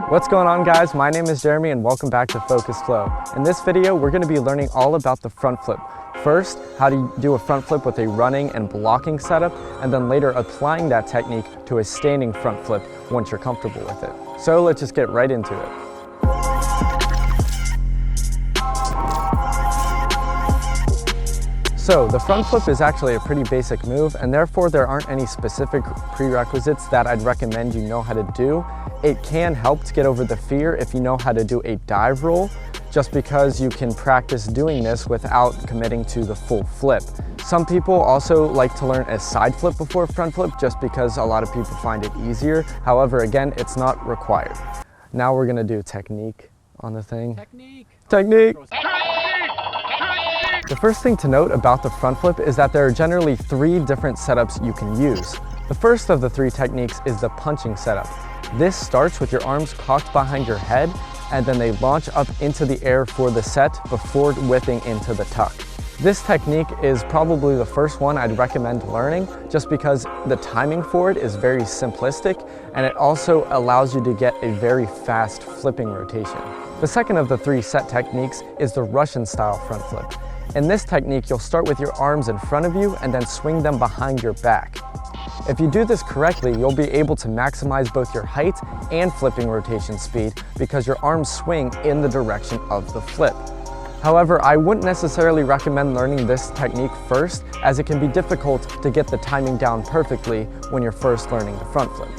What's going on, guys? My name is Jeremy and welcome back to Focus Flow. In this video, we're going to be learning all about the front flip. First, how to do a front flip with a running and blocking setup, and then later applying that technique to a standing front flip once you're comfortable with it. So let's just get right into it. So the front flip is actually a pretty basic move, and therefore there aren't any specific prerequisites that I'd recommend you know how to do. It can help to get over the fear if you know how to do a dive roll, just because you can practice doing this without committing to the full flip. Some people also like to learn a side flip before front flip just because a lot of people find it easier. However, again, it's not required. Now we're gonna do technique on the thing. Technique! The first thing to note about the front flip is that there are generally 3 different setups you can use. The first of the 3 techniques is the punching setup. This starts with your arms cocked behind your head, and then they launch up into the air for the set before whipping into the tuck. This technique is probably the first one I'd recommend learning just because the timing for it is very simplistic, and it also allows you to get a very fast flipping rotation. The second of the 3 set techniques is the Russian style front flip. In this technique, you'll start with your arms in front of you and then swing them behind your back. If you do this correctly, you'll be able to maximize both your height and flipping rotation speed because your arms swing in the direction of the flip. However, I wouldn't necessarily recommend learning this technique first, as it can be difficult to get the timing down perfectly when you're first learning the front flip.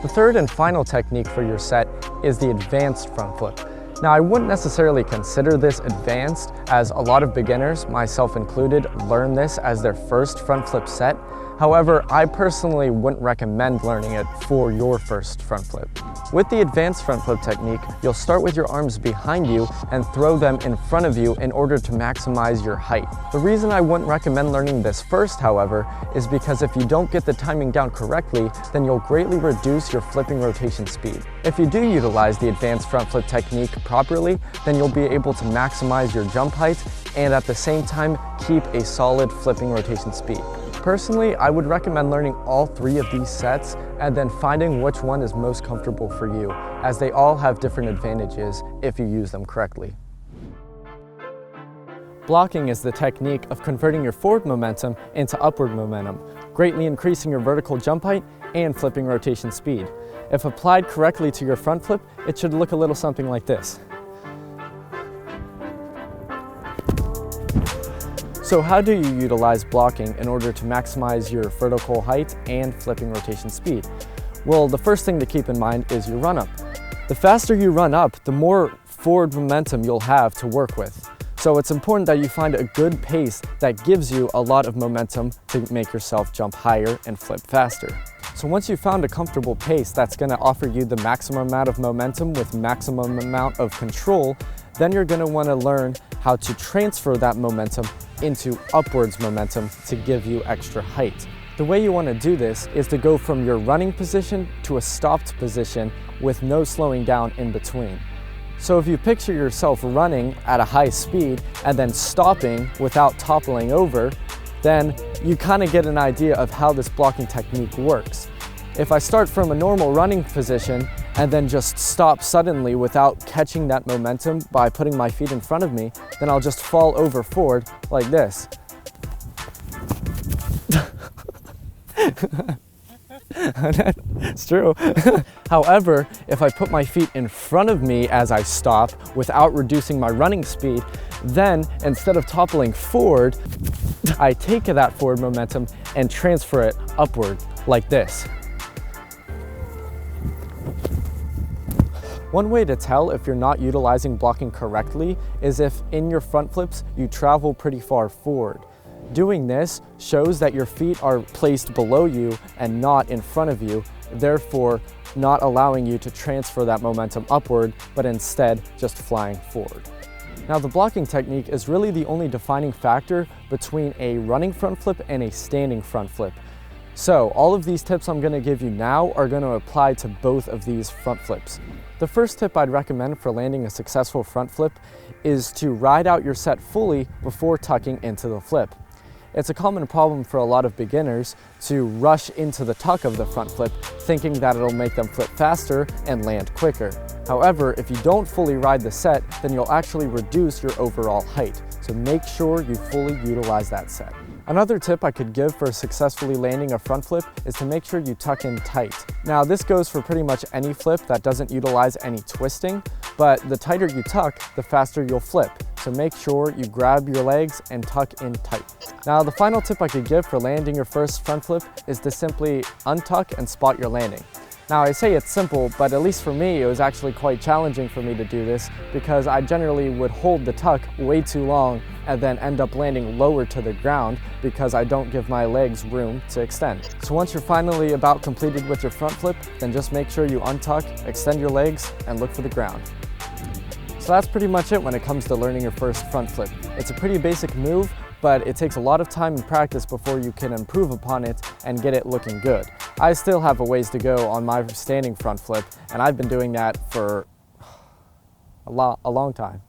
The third and final technique for your set is the advanced front flip. Now, I wouldn't necessarily consider this advanced, as a lot of beginners, myself included, learn this as their first front flip set. However, I personally wouldn't recommend learning it for your first front flip. With the advanced front flip technique, you'll start with your arms behind you and throw them in front of you in order to maximize your height. The reason I wouldn't recommend learning this first, however, is because if you don't get the timing down correctly, then you'll greatly reduce your flipping rotation speed. If you do utilize the advanced front flip technique properly, then you'll be able to maximize your jump height and at the same time keep a solid flipping rotation speed. Personally, I would recommend learning all 3 of these sets and then finding which one is most comfortable for you, as they all have different advantages if you use them correctly. Blocking is the technique of converting your forward momentum into upward momentum, greatly increasing your vertical jump height and flipping rotation speed. If applied correctly to your front flip, it should look a little something like this. So how do you utilize blocking in order to maximize your vertical height and flipping rotation speed? Well, the first thing to keep in mind is your run up. The faster you run up, the more forward momentum you'll have to work with. So it's important that you find a good pace that gives you a lot of momentum to make yourself jump higher and flip faster. So once you've found a comfortable pace that's going to offer you the maximum amount of momentum with maximum amount of control, then you're going to want to learn how to transfer that momentum into upwards momentum to give you extra height. The way you want to do this is to go from your running position to a stopped position with no slowing down in between. So if you picture yourself running at a high speed and then stopping without toppling over, then you kind of get an idea of how this blocking technique works. If I start from a normal running position and then just stop suddenly without catching that momentum by putting my feet in front of me, then I'll just fall over forward like this. It's true. However, if I put my feet in front of me as I stop without reducing my running speed, then instead of toppling forward, I take that forward momentum and transfer it upward like this. One way to tell if you're not utilizing blocking correctly is if in your front flips you travel pretty far forward. Doing this shows that your feet are placed below you and not in front of you, therefore not allowing you to transfer that momentum upward, but instead just flying forward. Now, the blocking technique is really the only defining factor between a running front flip and a standing front flip. So all of these tips I'm going to give you now are going to apply to both of these front flips. The first tip I'd recommend for landing a successful front flip is to ride out your set fully before tucking into the flip. It's a common problem for a lot of beginners to rush into the tuck of the front flip, thinking that it'll make them flip faster and land quicker. However, if you don't fully ride the set, then you'll actually reduce your overall height. So make sure you fully utilize that set. Another tip I could give for successfully landing a front flip is to make sure you tuck in tight. Now this goes for pretty much any flip that doesn't utilize any twisting, but the tighter you tuck, the faster you'll flip. So make sure you grab your legs and tuck in tight. Now the final tip I could give for landing your first front flip is to simply untuck and spot your landing. Now I say it's simple, but at least for me, it was actually quite challenging for me to do this because I generally would hold the tuck way too long and then end up landing lower to the ground because I don't give my legs room to extend. So once you're finally about completed with your front flip, then just make sure you untuck, extend your legs, and look for the ground. So that's pretty much it when it comes to learning your first front flip. It's a pretty basic move, but it takes a lot of time and practice before you can improve upon it and get it looking good. I still have a ways to go on my standing front flip, and I've been doing that for a long time.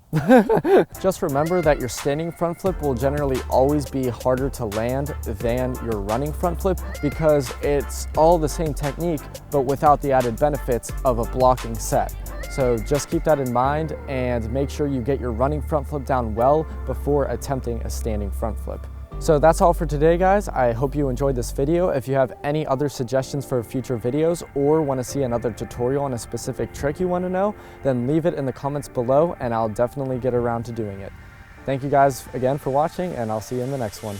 Just remember that your standing front flip will generally always be harder to land than your running front flip because it's all the same technique, but without the added benefits of a blocking set. So just keep that in mind and make sure you get your running front flip down well before attempting a standing front flip. So that's all for today, guys. I hope you enjoyed this video. If you have any other suggestions for future videos or want to see another tutorial on a specific trick you want to know, then leave it in the comments below and I'll definitely get around to doing it. Thank you guys again for watching, and I'll see you in the next one.